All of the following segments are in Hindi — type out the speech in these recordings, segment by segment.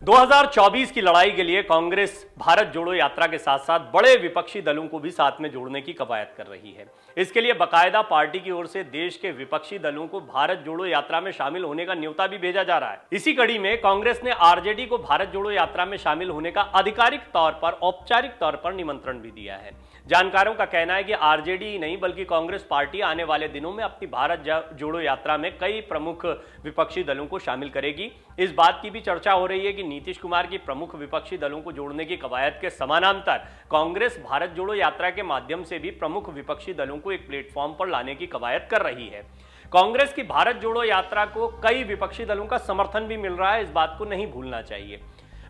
2024 की लड़ाई के लिए कांग्रेस भारत जोड़ो यात्रा के साथ साथ बड़े विपक्षी दलों को भी साथ में जोड़ने की कवायद कर रही है। इसके लिए बाकायदा पार्टी की ओर से देश के विपक्षी दलों को भारत जोड़ो यात्रा में शामिल होने का न्योता भी भेजा जा रहा है। इसी कड़ी में कांग्रेस ने आरजेडी को भारत जोड़ो यात्रा में शामिल होने का आधिकारिक तौर पर, औपचारिक तौर पर निमंत्रण भी दिया है। जानकारों का कहना है कि आरजेडी ही नहीं बल्कि कांग्रेस पार्टी आने वाले दिनों में अपनी भारत जोड़ो यात्रा में कई प्रमुख विपक्षी दलों को शामिल करेगी। इस बात की भी चर्चा हो रही है कि नीतीश कुमार की प्रमुख विपक्षी दलों को जोड़ने की कवायद के समानांतर कांग्रेस भारत जोड़ो यात्रा के माध्यम से भी प्रमुख विपक्षी दलों को एक प्लेटफॉर्म पर लाने की कवायद कर रही है। कांग्रेस की भारत जोड़ो यात्रा को कई विपक्षी दलों का समर्थन भी मिल रहा है, इस बात को नहीं भूलना चाहिए।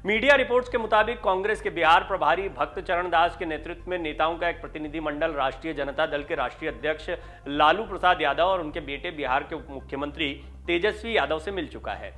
मीडिया रिपोर्ट्स के मुताबिक कांग्रेस के बिहार प्रभारी भक्त चरण दास के नेतृत्व में नेताओं का एक प्रतिनिधिमंडल राष्ट्रीय जनता दल के राष्ट्रीय अध्यक्ष लालू प्रसाद यादव और उनके बेटे बिहार के उप मुख्यमंत्री तेजस्वी यादव से मिल चुका है।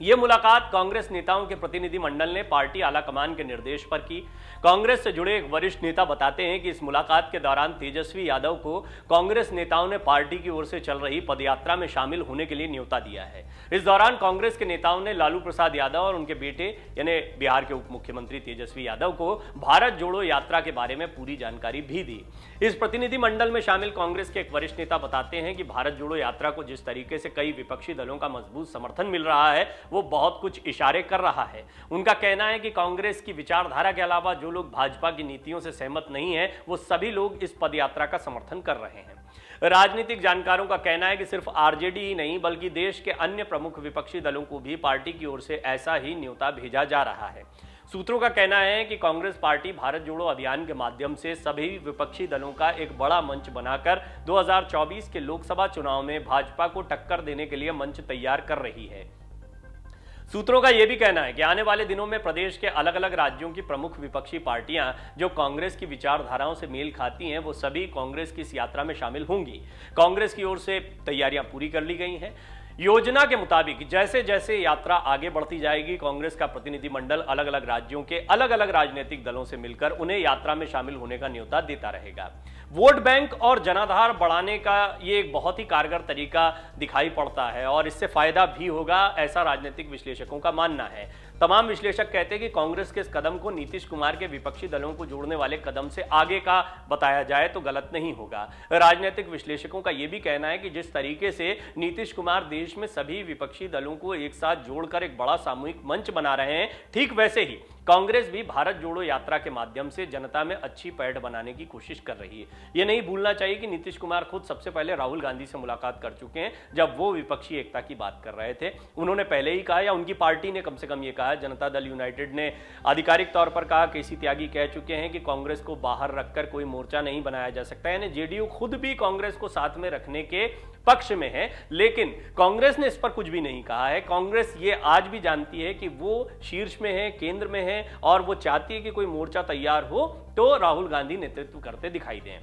यह मुलाकात कांग्रेस नेताओं के प्रतिनिधिमंडल ने पार्टी आलाकमान के निर्देश पर की। कांग्रेस से जुड़े एक वरिष्ठ नेता बताते हैं कि इस मुलाकात के दौरान तेजस्वी यादव को कांग्रेस नेताओं ने पार्टी की ओर से चल रही पदयात्रा में शामिल होने के लिए न्योता दिया है। इस दौरान कांग्रेस के नेताओं ने लालू प्रसाद यादव और उनके बेटे यानी बिहार के उप मुख्यमंत्री तेजस्वी यादव को भारत जोड़ो यात्रा के बारे में पूरी जानकारी भी दी। इस प्रतिनिधिमंडल में शामिल कांग्रेस के एक वरिष्ठ नेता बताते हैं कि भारत जोड़ो यात्रा को जिस तरीके से कई विपक्षी दलों का मजबूत समर्थन मिल रहा है वो बहुत कुछ इशारे कर रहा है। उनका कहना है कि कांग्रेस की विचारधारा के अलावा जो लोग भाजपा की नीतियों से सहमत नहीं है वो सभी लोग इस पदयात्रा का समर्थन कर रहे हैं। राजनीतिक जानकारों का कहना है कि सिर्फ आरजेडी ही नहीं बल्कि देश के अन्य प्रमुख विपक्षी दलों को भी पार्टी की ओर से ऐसा ही न्योता भेजा जा रहा है। सूत्रों का कहना है कि कांग्रेस पार्टी भारत जोड़ो अभियान के माध्यम से सभी विपक्षी दलों का एक बड़ा मंच बनाकर 2024 के लोकसभा चुनाव में भाजपा को टक्कर देने के लिए मंच तैयार कर रही है। सूत्रों का यह भी कहना है कि आने वाले दिनों में प्रदेश के अलग अलग राज्यों की प्रमुख विपक्षी पार्टियां जो कांग्रेस की विचारधाराओं से मेल खाती हैं वो सभी कांग्रेस की इस यात्रा में शामिल होंगी। कांग्रेस की ओर से तैयारियां पूरी कर ली गई हैं। योजना के मुताबिक जैसे जैसे यात्रा आगे बढ़ती जाएगी कांग्रेस का प्रतिनिधिमंडल अलग अलग राज्यों के अलग अलग राजनीतिक दलों से मिलकर उन्हें यात्रा में शामिल होने का न्योता देता रहेगा। वोट बैंक और जनाधार बढ़ाने का ये एक बहुत ही कारगर तरीका दिखाई पड़ता है और इससे फायदा भी होगा, ऐसा राजनीतिक विश्लेषकों का मानना है। तमाम विश्लेषक कहते हैं कि कांग्रेस के इस कदम को नीतीश कुमार के विपक्षी दलों को जोड़ने वाले कदम से आगे का बताया जाए तो गलत नहीं होगा। राजनीतिक विश्लेषकों का यह भी कहना है कि जिस तरीके से नीतीश कुमार देश में सभी विपक्षी दलों को एक साथ जोड़कर एक बड़ा सामूहिक मंच बना रहे हैं, ठीक वैसे ही कांग्रेस भी भारत जोड़ो यात्रा के माध्यम से जनता में अच्छी पैठ बनाने की कोशिश कर रही है। यह नहीं भूलना चाहिए कि नीतीश कुमार खुद सबसे पहले राहुल गांधी से मुलाकात कर चुके हैं जब वो विपक्षी एकता की बात कर रहे थे। उन्होंने पहले ही कहा, या उनकी पार्टी ने कम से कम ये कहा, जनता दल यूनाइटेड ने आधिकारिक तौर पर कहा, केसी त्यागी कह चुके हैं कि कांग्रेस को बाहर रखकर कोई मोर्चा नहीं बनाया जा सकता। यानी जेडीयू खुद भी कांग्रेस को साथ में रखने के पक्ष में है, लेकिन कांग्रेस ने इस पर कुछ भी नहीं कहा है। कांग्रेस ये आज भी जानती है कि वो शीर्ष में है, केंद्र में है और वो चाहती है कि कोई मोर्चा तैयार हो तो राहुल गांधी नेतृत्व करते दिखाई दें।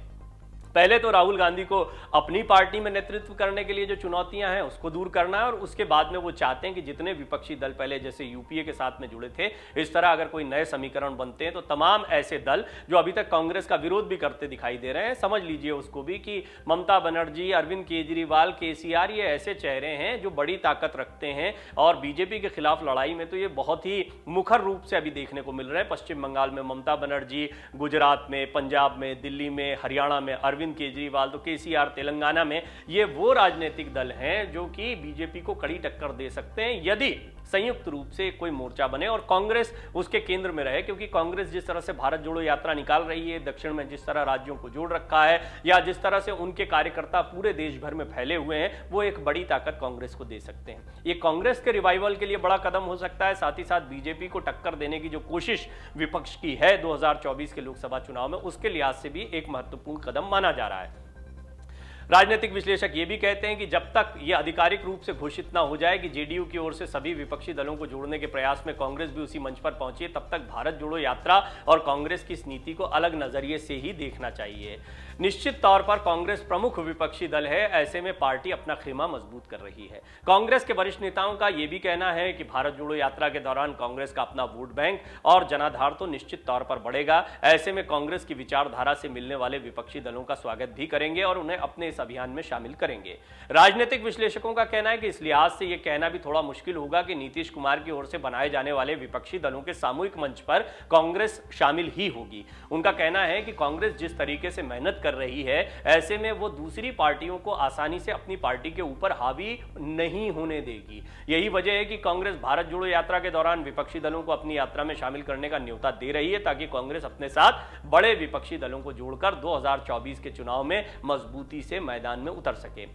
पहले तो राहुल गांधी को अपनी पार्टी में नेतृत्व करने के लिए जो चुनौतियां हैं उसको दूर करना है और उसके बाद में वो चाहते हैं कि जितने विपक्षी दल पहले जैसे यूपीए के साथ में जुड़े थे इस तरह अगर कोई नए समीकरण बनते हैं तो तमाम ऐसे दल जो अभी तक कांग्रेस का विरोध भी करते दिखाई दे रहे हैं, समझ लीजिए उसको भी कि ममता बनर्जी, अरविंद केजरीवाल, केसीआर, ये ऐसे चेहरे हैं जो बड़ी ताकत रखते हैं और बीजेपी के खिलाफ लड़ाई में तो ये बहुत ही मुखर रूप से अभी देखने को मिल रहे हैं। पश्चिम बंगाल में ममता बनर्जी, गुजरात में, पंजाब में, दिल्ली में, हरियाणा में अरविंद केजरीवाल, तो केसीआर तेलंगाना में, ये वो राजनीतिक दल हैं जो कि बीजेपी को कड़ी टक्कर दे सकते हैं यदि संयुक्त रूप से कोई मोर्चा बने और कांग्रेस उसके केंद्र में रहे। क्योंकि कांग्रेस जिस तरह से भारत जोड़ो यात्रा निकाल रही है, दक्षिण में जिस तरह राज्यों को जोड़ रखा है या जिस तरह से उनके कार्यकर्ता पूरे देश भर में फैले हुए हैं, वो एक बड़ी ताकत कांग्रेस को दे सकते हैं। ये कांग्रेस के रिवाइवल के लिए बड़ा कदम हो सकता है। साथ ही साथ बीजेपी को टक्कर देने की जो कोशिश विपक्ष की है 2024 के लोकसभा चुनाव में, उसके लिहाज से भी एक महत्वपूर्ण कदम माना जा रहा है। राजनीतिक विश्लेषक ये भी कहते हैं कि जब तक यह आधिकारिक रूप से घोषित ना हो जाए कि जेडीयू की ओर से सभी विपक्षी दलों को जोड़ने के प्रयास में कांग्रेस भी उसी मंच पर पहुंची है, तब तक भारत जोड़ो यात्रा और कांग्रेस की इस नीति को अलग नजरिए से ही देखना चाहिए। निश्चित तौर पर कांग्रेस प्रमुख विपक्षी दल है, ऐसे में पार्टी अपना खेमा मजबूत कर रही है। कांग्रेस के वरिष्ठ नेताओं का यह भी कहना है कि भारत जोड़ो यात्रा के दौरान कांग्रेस का अपना वोट बैंक और जनाधार तो निश्चित तौर पर बढ़ेगा। ऐसे में कांग्रेस की विचारधारा से मिलने वाले विपक्षी दलों का स्वागत भी करेंगे और उन्हें अपने इस अभियान में शामिल करेंगे। राजनीतिक विश्लेषकों का कहना है कि इस लिहाज से यह कहना भी थोड़ा मुश्किल होगा कि नीतीश कुमार की ओर से बनाए जाने वाले विपक्षी दलों के सामूहिक मंच पर कांग्रेस शामिल ही होगी। उनका कहना है कि कांग्रेस जिस तरीके से मेहनत कर रही है, ऐसे में वो दूसरी पार्टियों को आसानी से अपनी पार्टी के ऊपर हावी नहीं होने देगी। यही वजह है कि कांग्रेस भारत जोड़ो यात्रा के दौरान विपक्षी दलों को अपनी यात्रा में शामिल करने का न्योता दे रही है, ताकि कांग्रेस अपने साथ बड़े विपक्षी दलों को जोड़कर 2024 के चुनाव में मजबूती से मैदान में उतर सके।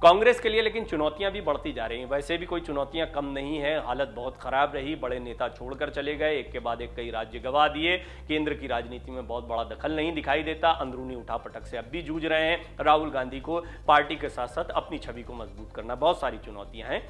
कांग्रेस के लिए लेकिन चुनौतियां भी बढ़ती जा रही हैं। वैसे भी कोई चुनौतियां कम नहीं है। हालत बहुत खराब रही, बड़े नेता छोड़कर चले गए, एक के बाद एक कई राज्य गंवा दिए, केंद्र की राजनीति में बहुत बड़ा दखल नहीं दिखाई देता, अंदरूनी उठापटक से अब भी जूझ रहे हैं। राहुल गांधी को पार्टी के साथ साथ अपनी छवि को मजबूत करना, बहुत सारी चुनौतियां हैं।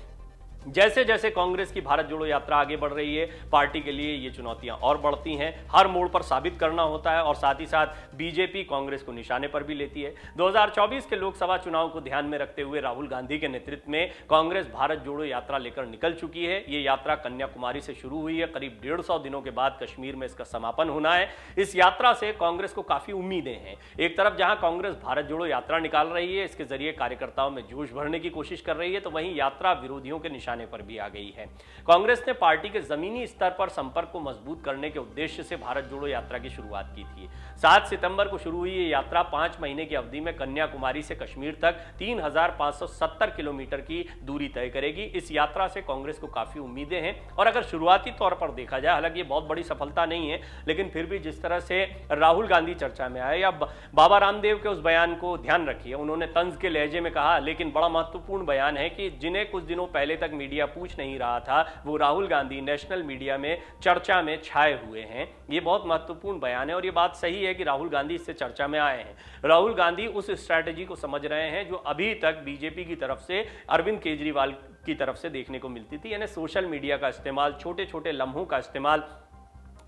जैसे जैसे कांग्रेस की भारत जोड़ो यात्रा आगे बढ़ रही है, पार्टी के लिए ये चुनौतियां और बढ़ती हैं। हर मोड़ पर साबित करना होता है और साथ ही साथ बीजेपी कांग्रेस को निशाने पर भी लेती है। 2024 के लोकसभा चुनाव को ध्यान में रखते हुए राहुल गांधी के नेतृत्व में कांग्रेस भारत जोड़ो यात्रा लेकर निकल चुकी है। ये यात्रा कन्याकुमारी से शुरू हुई है। करीब 150 दिनों के बाद कश्मीर में इसका समापन होना है। इस यात्रा से कांग्रेस को काफी उम्मीदें हैं। एक तरफ जहां कांग्रेस भारत जोड़ो यात्रा निकाल रही है, इसके जरिए कार्यकर्ताओं में जोश भरने की कोशिश कर रही है, तो वहीं यात्रा विरोधियों के निशाने पर भी आ गई है। कांग्रेस ने पार्टी के जमीनी स्तर पर संपर्क को मजबूत करने के उद्देश्य से भारत जोड़ो यात्रा की शुरुआत की थी। 7 सितंबर को शुरू हुई ये यात्रा 5 महीने की अवधि में कन्याकुमारी से कश्मीर तक 3570 किलोमीटर की दूरी तय करेगी। इस यात्रा से कांग्रेस को काफी उम्मीदें हैं और अगर शुरुआती तौर पर देखा जाए, हालांकि ये बहुत बड़ी सफलता नहीं है, लेकिन फिर भी जिस तरह से राहुल गांधी चर्चा में आए, या बाबा रामदेव के उस बयान को ध्यान रखिए, उन्होंने तंज के लहजे में कहा, लेकिन बड़ा महत्वपूर्ण बयान है कि जिन्हें कुछ दिनों पहले तक मीडिया पूछ नहीं रहा था, वो राहुल गांधी नेशनल मीडिया में चर्चा में छाए हुए हैं। ये बहुत महत्वपूर्ण बयान है और ये बात सही है कि राहुल गांधी इससे चर्चा में आए हैं। राहुल गांधी उस स्ट्रैटेजी को समझ रहे हैं जो अभी तक बीजेपी की तरफ से, अरविंद केजरीवाल की तरफ से देखने को मिलती थी, यानी सोशल मीडिया का इस्तेमाल, छोटे छोटे लम्हों का इस्तेमाल।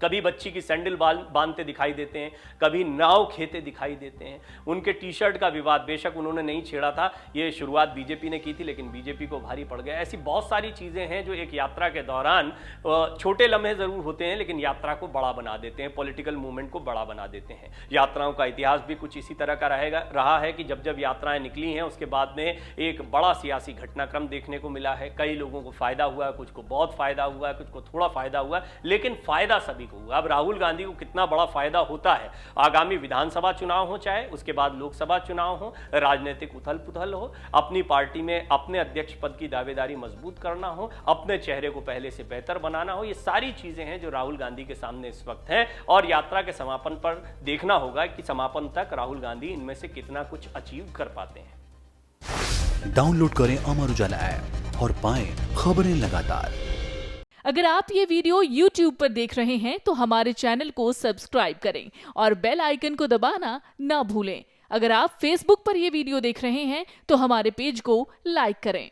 कभी बच्ची की सैंडल बांधते दिखाई देते हैं, कभी नाव खेते दिखाई देते हैं। उनके टी शर्ट का विवाद बेशक उन्होंने नहीं छेड़ा था, ये शुरुआत बीजेपी ने की थी, लेकिन बीजेपी को भारी पड़ गया। ऐसी बहुत सारी चीज़ें हैं जो एक यात्रा के दौरान छोटे लम्हे ज़रूर होते हैं, लेकिन यात्रा को बड़ा बना देते हैं, पॉलिटिकल मूवमेंट को बड़ा बना देते हैं। यात्राओं का इतिहास भी कुछ इसी तरह का रहा है कि जब जब यात्राएं निकली हैं, उसके बाद में एक बड़ा सियासी घटनाक्रम देखने को मिला है। कई लोगों को फायदा हुआ है, कुछ को बहुत फायदा हुआ है, कुछ को थोड़ा फायदा हुआ है, लेकिन फायदा सभी हुआ। अब राहुल गांधी को कितना बड़ा फायदा होता है, आगामी विधानसभा चुनाव हो, चाहे उसके बाद लोकसभा चुनाव हो, राजनीतिक उथल पुथल हो, अपनी पार्टी में अपने अध्यक्ष पद की दावेदारी मजबूत करना हो, अपने चेहरे को पहले से बेहतर बनाना हो, ये सारी चीजें हैं जो राहुल गांधी के सामने इस वक्त हैं। और यात्रा के समापन पर देखना होगा कि समापन तक राहुल गांधी इनमें से कितना कुछ अचीव कर पाते हैं। डाउनलोड करें अमर उजाला ऐप और पाएं खबरें लगातार। अगर आप ये वीडियो YouTube पर देख रहे हैं तो हमारे चैनल को सब्सक्राइब करें और बेल आइकन को दबाना ना भूलें। अगर आप Facebook पर ये वीडियो देख रहे हैं तो हमारे पेज को लाइक करें।